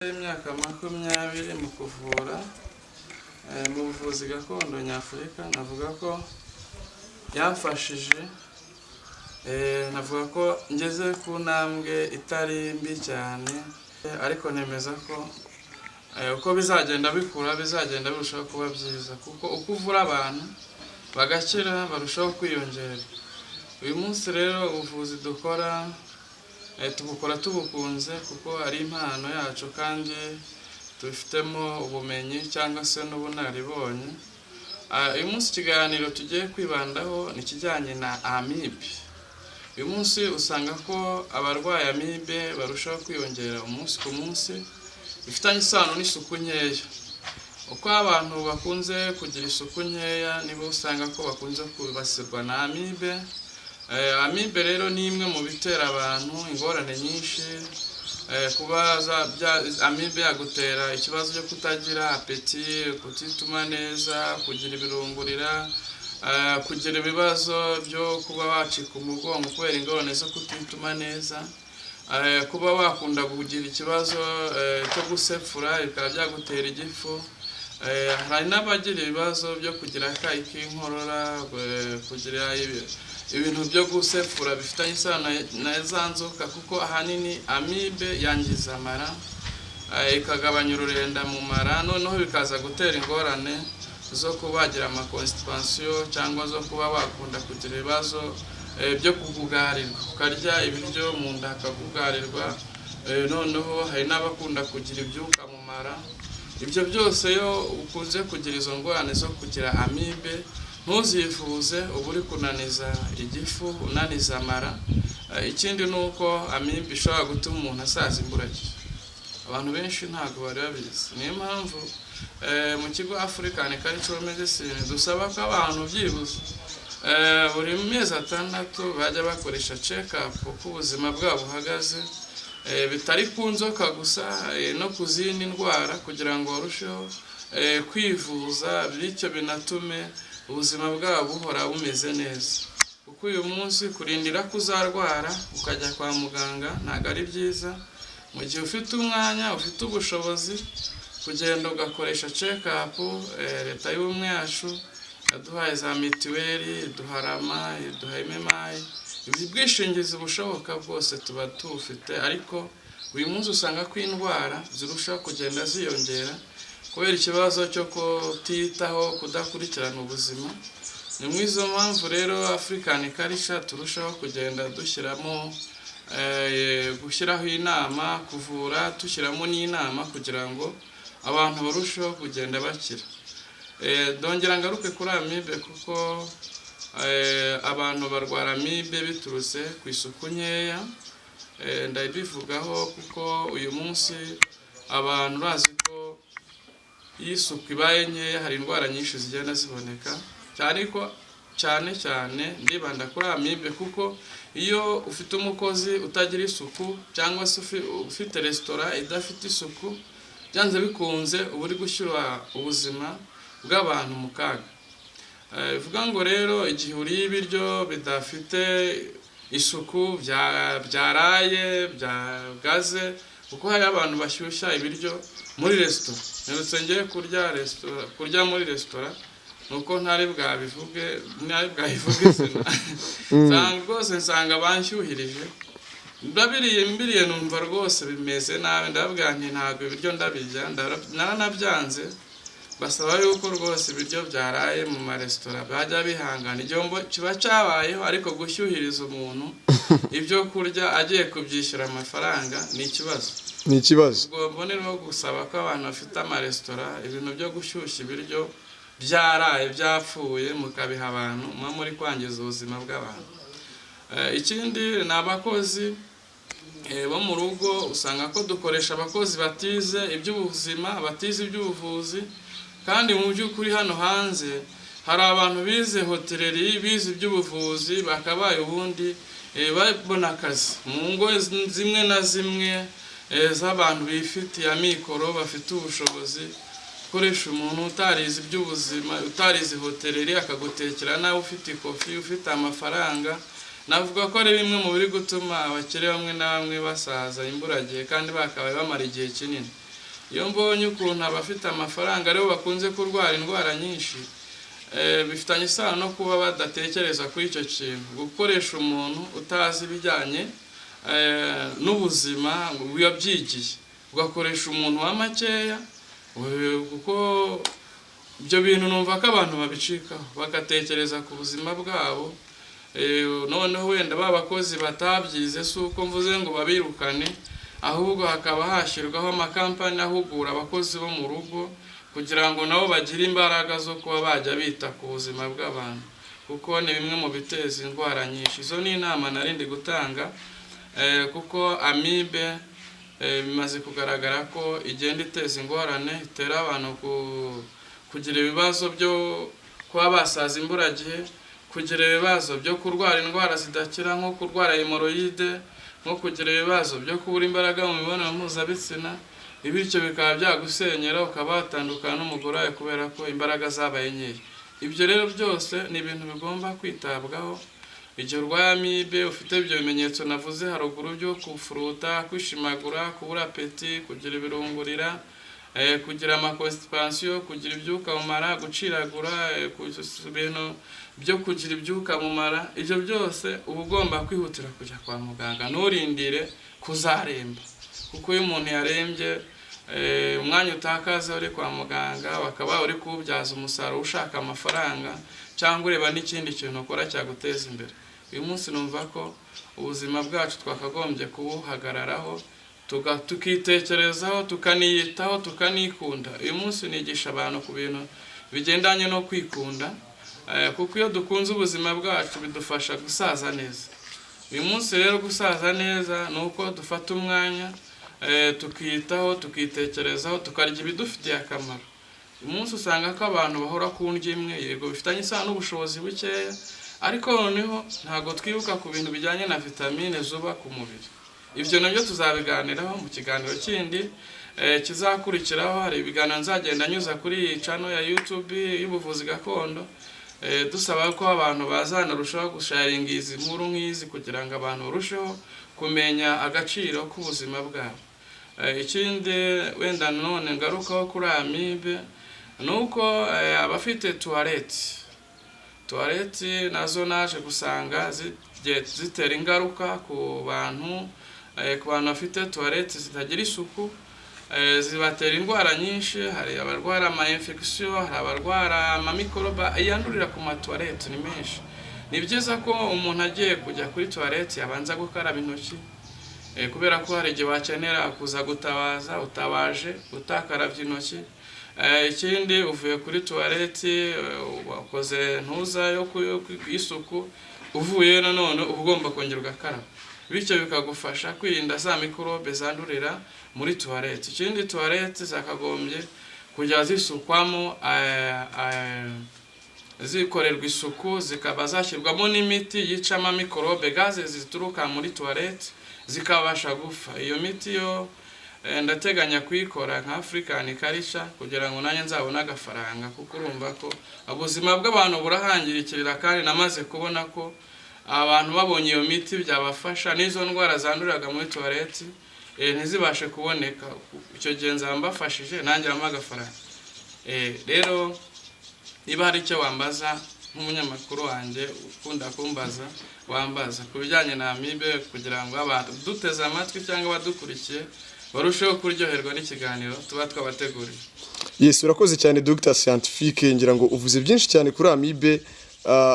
Imyaka 20 mu kuvura mu buvuzi gakondo nyafurika, navuga ko yamfashije, navuga ko ngeze ku ntambwe itari mbi cyane, ariko nemeza ko uko bizagenda bikura bizagenda birushaho kuba byiza, kuko uko uvura abantu bagakira barushaho kwiyongera. Uyu munsi rero ubuvuzi dukora tubukora tubukunze kuko ari impano yacu kandi tubifitemo ubumenyi cyangwa se n'ubunararibonye. Uyu munsi ikiganiro tugiye kwibandaho ni ikijyanye na amibe. Uyu munsi usanga ko abarwaye amibe barushaho kwiyongera umunsi ku munsi, bifitanye isano n'isuku nkeya. Uko abantu bakunze kugira isuku nkeya nibo usanga ko bakunze kwibasirwa na amibe. Amibe rero ni imwe mu bitera abantu ingorane nyinshi, kuba amibe yagutera ikibazo cyo kutagira apeti, kutituma neza, kugira ibirungurira, kugira ibibazo byo kuba wacika umugongo kubera ingorane zo kutituma neza, kuba wakunda kugira ikibazo cyo gusepfura bikaba byagutera igifu. Hari n'abagira ibibazo byo kugira akayi k'inkorora, kugira ibintu byo gusepfura bifitanye isano na za nzoka, kuko ahanini amibe yangiza amara, ikagabanya ururenda mu mara, noneho bikaza gutera ingorane zo kuba wagira amakonstipation cyangwa zo kuba wakunda kugira ibibazo byo kugugarirwa, ukarya ibiryo mu nda hakagugarirwa. Noneho hari n'abakunda kugira ibyuka mu mara. Ibyo byose iyo ukunze kugira izo ngorane zo kugira amibe, ntuzifuze, uba uri kunaniza igifu, unaniza amara. Ikindi ni uko amibe ishobora gutuma umuntu asaza imburagihe. Abantu benshi ntabwo bari babizi. Niyo mpamvu mu kigo African Cultural Medicine dusaba ko abantu byibuze buri mezi 6 bajya bakoresha check up uko ubuzima bwabo buhagaze, bitari ku nzoka gusa, no ku zindi ndwara, kugira ngo barusheho kwivuza, bityo binatume ubuzima bwabo buhora bumeze neza. Kuko uyu munsi kurindira kuzarwara ukajya kwa muganga ntabwo ari byiza. Mu gihe ufite umwanya, ufite ubushobozi, kugenda ugakoresha check up. Leta y'ubumwe yacu yaduhaye za mituweli, duharama, duhaye MMI, ibi bwishingizi bushoboka bwose tuba tufite. Ariko uyu munsi usanga ko indwara zirushaho kugenda ziyongera kubera ikibazo cyo kutitaho, kudakurikirana ubuzima. Ni muri izo mpamvu rero African Culture turushaho kugenda gushyiraho inama, kuvura dushyiramo n'inama kugira ngo abantu barusheho kugenda bakira. Ndongera ngaruke kuri amibe kuko abantu barwara amibe biturutse ku isuku nkeya. Ndabivugaho kuko uyu munsi abantu bazi ko iyo isuku ibaye nkeya hari indwara nyinshi zigenda ziboneka, cyane ndibanda kuri amibe, kuko iyo ufite umukozi utagira isuku cyangwa se ufite restaurant idafite isuku, byanze bikunze uba uri gushyira ubuzima bw'abantu mu kaga. Bivuga ngo rero igihe uriye ibiryo bidafite isuku, byaraye, byagaze, kuko hari abantu bashyushya ibiryo muri restaurant. Nerutse ngiye kurya muri restaurant, nuko ntari bwabivuge izina rwose nsanga banshyuhirije, mbiriye numva rwose bimeze nabi, ndababwira nti ntabwo ibiryo ndabirya, naranabyanze. Basaba yuko rwose ibiryo byaraye mu maresitora bajya bihangana, igihombo kiba cyabayeho, ariko gushyuhiriza umuntu ibyo kurya agiye kubyishyura amafaranga ni ikibazo. Ubwo mboneraho gusaba ko abantu bafite amaresitora ibintu byo gushyushya ibiryo byaraye, byapfuye, mukabiha abantu, muba muri kwangiza ubuzima bw'abantu. Ikindi ni abakozi bo mu rugo, usanga ko dukoresha abakozi batize iby'ubuzima, batize iby'ubuvuzi. Kandi mu by'ukuri hano hanze hari abantu bize hoteleri, bize iby'ubuvuzi, bakabaye ubundi babona akazi mu ngo zimwe na zimwe z'abantu bifitiye amikoro, bafite ubushobozi. Koresha umuntu utarize iby'ubuzima, utarize hoteleri, akagutekera nawe ufite ikofi, ufite amafaranga. Navuga ko ari bimwe mu biri gutuma abakire bamwe na bamwe basaza imburagihe kandi bakabaye bamara igihe kinini. iyo mbonye ukuntu abafite amafaranga aribo bakunze kurwara indwara nyinshi, bifitanye isano no kuba badatekereza kuri icyo kintu. Gukoresha umuntu utazi ibijyanye n'ubuzima wabyigiye, ugakoresha umuntu wa makeya, kuko ibyo bintu numva ko abantu babicikaho bagatekereza ku buzima bwabo. Noneho wenda babakozi batabyize si uko mvuze ngo babirukane, ahubwo hakaba hashyirwaho amakampani ahugura abakozi bo mu rugo kugira ngo nabo bagire imbaraga zo kuba bajya bita ku buzima bw'abantu, kuko ni bimwe mu biteza indwara nyinshi. Izo ni inama narindi gutanga, kuko amibe bimaze kugaragara ko igenda iteza ingorane, itera abantu kugira ibibazo byo kuba basaza imburagihe, kugira ibibazo byo kurwara indwara zidakira nko kurwara hemoroide, nko kugira ibibazo byo kubura imbaraga mu mibonano mpuzabitsina, bityo bikaba byagusenyera ukaba watandukana n'umugore wawe kubera ko imbaraga zabaye nkeya. Ibyo rero byose ni ibintu bigomba kwitabwaho. Igihe urwaye amibe ufite ibyo bimenyetso navuze haruguru byo kufuruta, kwishimagura, kubura apeti, kugira ibirungurira, kugira amakonstipation, kugira ibyuka mu mara, guciragura, ibintu byo kugira ibyuka mu mara, ibyo byose uba ugomba kwihutira kujya kwa muganga, nturindire kuzaremba, kuko iyo umuntu yarembye umwanya utakaza uri kwa muganga bakaba uri kuwubyaza umusaruro ushaka amafaranga cyangwa ureba n'ikindi kintu ukora cyaguteza imbere. Uyu munsi numva ko ubuzima bwacu twakagombye kubuhagararaho, tukitekerezaho, tukaniyitaho, tukanikunda. Uyu munsi nigisha abantu ku bintu bigendanye no kwikunda, kuko iyo dukunze ubuzima bwacu bidufasha gusaza neza. Uyu munsi rero gusaza neza ni uko dufata umwanya tukitaho, tukitekerezaho, tukarya ibidufitiye akamaro. Uyu munsi usanga ko abantu bahora ku ndyo imwe, yego bifitanye isano n'ubushobozi bukeya, ariko noneho ntabwo twibuka ku bintu bijyanye na vitamine zubaka umubiri. Ibyo nabyo tuzabiganiraho mu kiganiro kindi kizakurikiraho. Hari ibiganiro nzagenda nyuza kuri channel ya YouTube y'ubuvuzi gakondo, dusaba ko abantu bazanarushaho gusharinga izi nkuru nk'izi kugira ngo abantu barusheho kumenya agaciro k'ubuzima bwabo. Ikindi wenda none ngarukaho kuri amibe nuko abafite tuwarete nazo naje gusanga zitera ingaruka ku bantu bafite tuwarete zitagira isuku, zibatera indwara nyinshi. Hari abarwara ama infection, hari abarwara ama mikoroba yandurira ku matuwarete, ni menshi. Ni byiza ko umuntu agiye kujya kuri tuwarete yabanza gukaraba intoki, kubera ko hari igihe wakenera kuza gutabaza utabaje utakarabye intoki. Ikindi uvuye kuri tuwarete wakoze ntuza yo isuku, uvuye nanone ugomba kongera ugakaraba, bityo bikagufasha kwirinda za mikorobe zandurira muri tuwarete. Ikindi tuwarete zakagombye kujya zisukwamo, zikorerwa isuku, zikaba zashyirwamo n'imiti yicamo mikorobe gaze zituruka muri tuwarete zikabasha gupfa. Iyo miti yo ndateganya kuyikora nka African culture kugira ngo nanjye nzabona agafaranga, kuko urumva ko ubuzima bw'abantu burahangirikirira, kandi namaze kubona ko abantu babonye iyo miti byabafasha n'izo ndwara zanduriraga muri tuwarete ntizibashe kuboneka. Icyo gihe nzaba mbafashije nanjye ampa agafaranga. Rero niba hari icyo wambaza nk'umunyamakuru wanjye ukunda kumbaza, wambaza ku bijyanye na amibe kugira ngo abantu duteze amatwi cyangwa badukurikiye barusheho kuryoherwa n'ikiganiro tuba twabateguriye. Yes, urakoze cyane Dr Scientifique, ngira ngo uvuze byinshi cyane kuri amibe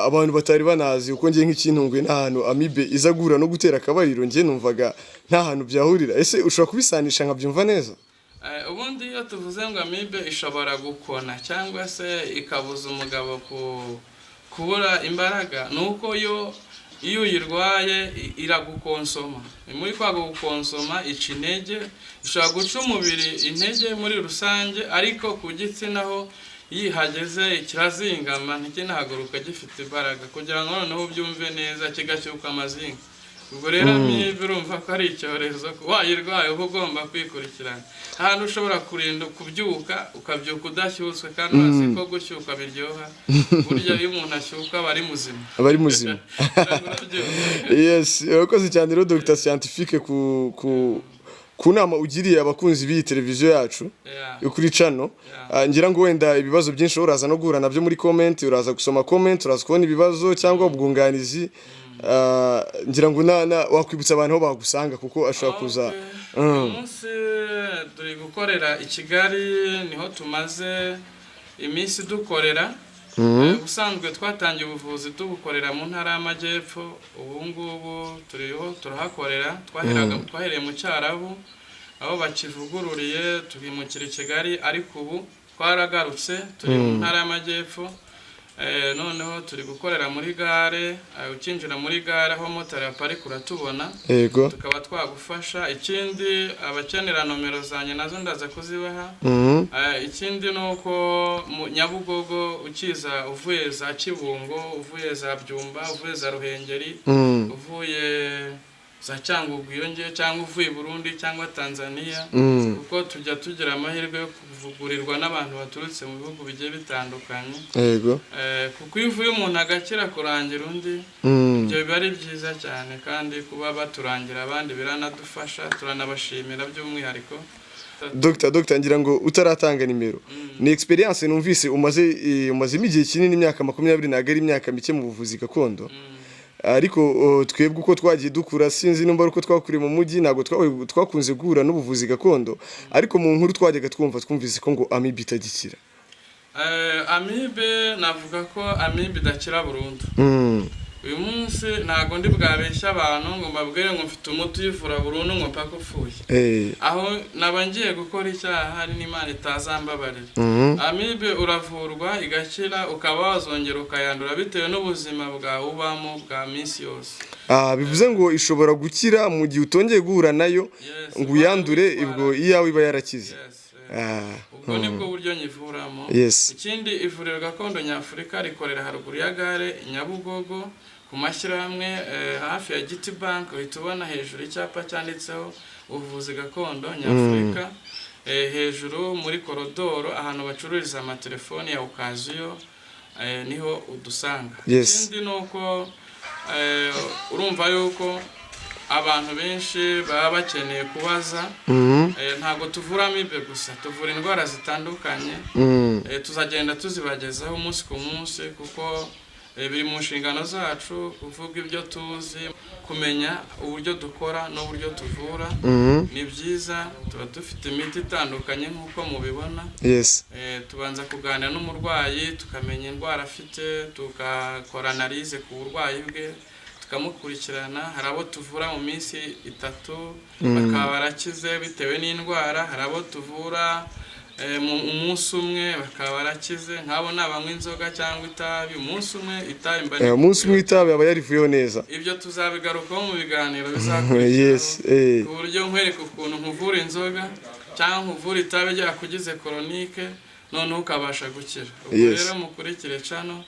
abantu batari banazi, uko ngiye nk'ikintunguye n'ahantu amibe izagura no gutera akabariro, ngiye numvaga nta hantu byahurira. Ese ushobora kubisanisha nkabyumva neza? Ubundi iyo tuvuze ngo amibe ishobora gukona cyangwa se ikabuza umugabo kubura imbaraga, nuko iyo uyirwaye iragukonsoma. Muri kwa gukonsoma ica intege, ishobora guca umubiri intege muri rusange, ariko ku gitsina ho yihageze kirazingama ntikinahaguruka gifite imbaraga, kugira ngo noneho ubyumve neza kigacyuka amazinga. Ubwo rero amibe urumva ko ari icyorezo, wayirwaye uba ugomba kwikurikirana. Ahantu ushobora kurinda kubyuka ukabyuka udashyutswe, kandi uzi ko gushyuka biryoha. Burya iyo umuntu ashyuka aba ari muzima. Aba ari muzima. Yes, urakoze cyane rero Dr Scientifique ku nama ugiriye abakunzi b'iyi televiziyo yacu Yeah. yo kuri channel. Ngira ngo wenda ibibazo byinshi uraza no guhura nabyo muri comment, uraza gusoma comment, uraza kubona ibibazo cyangwa ubwunganizi. Ngira ngo wakwibutsa abantu aho bagusanga kuko ashobora kuza. Umunsi turi gukorera i Kigali, niho tumaze iminsi dukorera. Ubusanzwe twatangiye ubuvuzi tubukorera mu ntara y'Amajyepfo, ubu ngubu turiho turahakorera. Twahereye mu Cyarabu aho bakivugururiye tubimukira i Kigali, ariko ubu twaragarutse turi mu ntara y'Amajyepfo. Noneho turi gukorera muri gare, ukinjira muri gare aho motari aparika uratubona, tukaba twagufasha. Ikindi abakenera nomero zanjye nazo ndaza kuzibaha. Ikindi nuko Nyabugogo ukiza uvuye za Kibungo, uvuye za Byumba, uvuye za Ruhengeri, uvuye za Cyangugu yongeye cyangwa uvuye Burundi cyangwa Tanzania, kuko tujya tugira amahirwe yo kuvugurirwa n'abantu baturutse mu bihugu bigiye bitandukanye. Kuko iyo uvuye umuntu agakira kurangira undi, ibyo biba ari byiza cyane, kandi kuba baturangira abandi biranadufasha, turanabashimira by'umwihariko. Dr. ngira ngo utaratanga nimero, ni experience numvise umaze igihe kinini, imyaka 20 ntago ari imyaka mike mu buvuzi gakondo. Ariko twebwe uko twagiye dukura, sinzi numba uko twakuriye mu mujyi, ntago twakunze guhura n'ubuvuzi gakondo, ariko mu nkuru twajyaga twumvise ko ngo amibe itagikira. Amibe navuga ko amibe idakira burundu. Uyu munsi ntago ndi bwabeshya abantu ngo mbabwire ngo mfite umuti uyivura burundu ngo mpaka upfuye. Aho nabangiye gukora icyaha hari n'Imana itazambabarira. Amibe uravurwa igakira, ukaba wazongera ukayandura bitewe n'ubuzima bwawe ubamo bwa minsi yose. Bivuze ngo ishobora gukira mu gihe utongeye guhura nayo ngo uyandure, ibwo iyawe iba yarakize. Ubwo nibwo buryo nyivuramo. Ikindi ivuriro gakondo nyafurika rikorera haruguru ya gare Nyabugogo ku mashyirahamwe hafi ya Giti Bank. Uhita ubona hejuru icyapa cyanditseho ubuvuzi gakondo nyafurika. Hejuru muri korodoro ahantu bacururiza amatelefoni ya Okaziyo niho udusanga. Ikindi nuko urumva yuko abantu benshi baba bakeneye kubaza, ntago tuvura amibe gusa, tuvura indwara zitandukanye. Tuzagenda tuzibagezaho umunsi ku munsi, kuko biri mu nshingano zacu kuvuga ibyo tuzi, kumenya uburyo dukora n'uburyo tuvura. Ni byiza, tuba dufite imiti itandukanye nk'uko mubibona. Tubanza kuganira n'umurwayi tukamenya indwara afite, tugakora analyse ku burwayi bwe, tukamukurikirana. Hari abo tuvura mu minsi 3 bakaba barakize bitewe n'indwara, hari abo tuvura mu umunsi umwe bakaba barakize, nk'abo nabanywa inzoga cyangwa itabi, umunsi umwe itabi mbane umunsi umwe itabi aba yarivuyeho neza. Ibyo tuzabigarukaho mu biganiro bizakurikiraho, ku buryo nkwereka ukuntu nkuvura inzoga cyangwa nkuvura itabi ryakugize chronique noneho ukabasha gukira. Ubwo rero mukurikire channel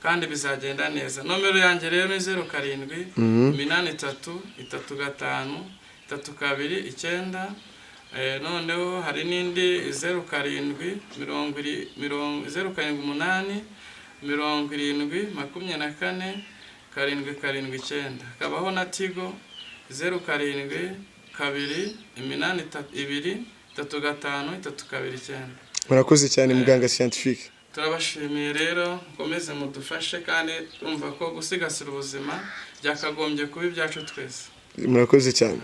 kandi bizagenda neza. Nomero yanjye rero ni 07 83 35 32 noneho hari n'indi 07 8 74 749. Kabaho na Tigo 07 2 82 35 32. Murakoze cyane muganga scientifique. Turabashimiye rero, mukomeze mudufashe, kandi urumva ko gusigasira ubuzima byakagombye kuba ibyacu twese. Murakoze cyane.